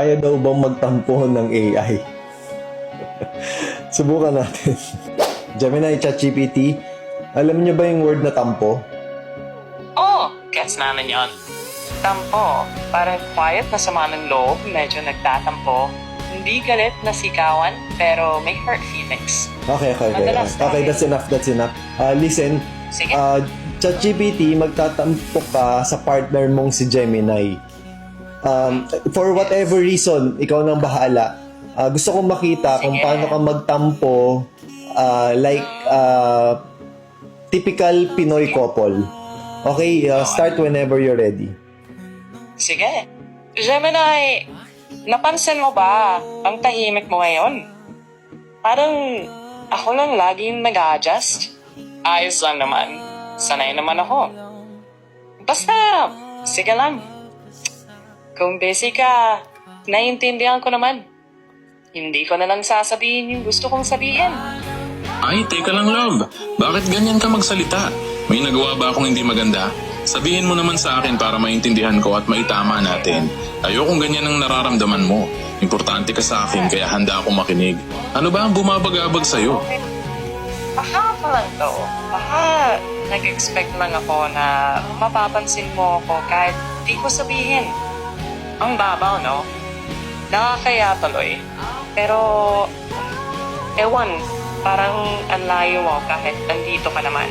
Kaya daw bang magtampo ng AI? Subukan natin. Gemini, ChatGPT, alam niyo ba yung word na tampo? Oh, gets namin yon. Tampo, parang quiet na sama ng loob, medyo nagtatampo. Hindi galit na sigawan, pero may hurt feelings. Okay. Madalas Okay, tayo. that's enough. Listen, Sige. ChatGPT, magtatampo ka sa partner mong si Gemini. For whatever reason, ikaw nang bahala. Gusto kong makita kung Sige. paano ka magtampo like typical Pinoy couple. Okay, start whenever you're ready. Sige. Gemini, napansin mo ba ang tahimik mo ngayon? Parang ako lang laging nag-a-adjust. Ayos lang naman. Sanay naman ako. Basta, sige lang. Kung busy ka, naiintindihan ko naman. Hindi ko na lang sasabihin yung gusto kong sabihin. Ay, teka lang, love. Bakit ganyan ka magsalita? May nagawa ba akong hindi maganda? Sabihin mo naman sa akin para maintindihan ko at maitama natin. Ayokong ganyan ang nararamdaman mo. Importante ka sa akin kaya handa akong makinig. Ano ba ang bumabag-abag sa'yo? Baka pa lang to. Baka nag-expect lang ako na mapapansin mo ako kahit di ko sabihin. Ang babaw, no? Nakakaya tuloy. Pero, ewan, parang ang layo mo kahit nandito ka naman.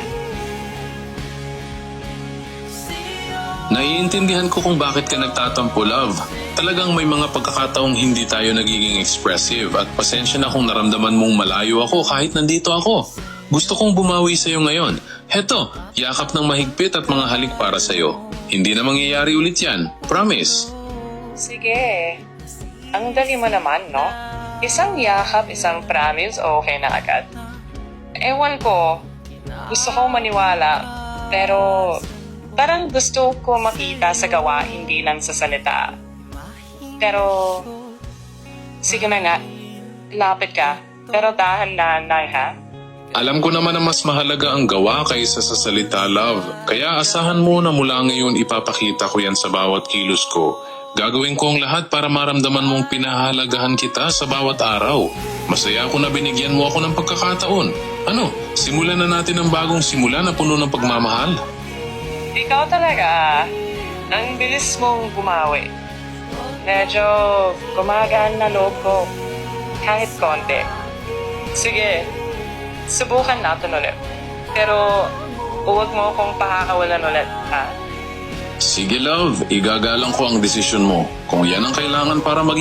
Naiintindihan ko kung bakit ka nagtatampo, love. Talagang may mga pagkakataong hindi tayo nagiging expressive at pasensya na kung naramdaman mong malayo ako kahit nandito ako. Gusto kong bumawi sa'yo ngayon. Heto, yakap ng mahigpit at mga halik para sa'yo. Hindi na mangyayari ulit yan. Promise. Sige. Ang dali mo naman, no? Isang yakap, isang promise, okay na agad. Ewan ko. Gusto kong maniwala. Pero parang gusto ko makita sa gawa, hindi lang sa salita. Pero sige na nga. Lapit ka. Pero dahan-dahan lang, ha? Alam ko naman na mas mahalaga ang gawa kaysa sa salita, love. Kaya asahan mo na mula ngayon ipapakita ko yan sa bawat kilos ko. Gagawin ko ang lahat para maramdaman mong pinahalagahan kita sa bawat araw. Masaya ako na binigyan mo ako ng pagkakataon. Ano, simulan na natin ang bagong simula na puno ng pagmamahal. Ikaw talaga, ang bilis mong bumawi. Medyo gumagaan na loob ko. Kahit konti. Sige, subukan natin ulit. Pero huwag mo akong pakakawalan ulit, ha? Sige, love, igagalang ko ang desisyon mo. Kung yan ang kailangan para maging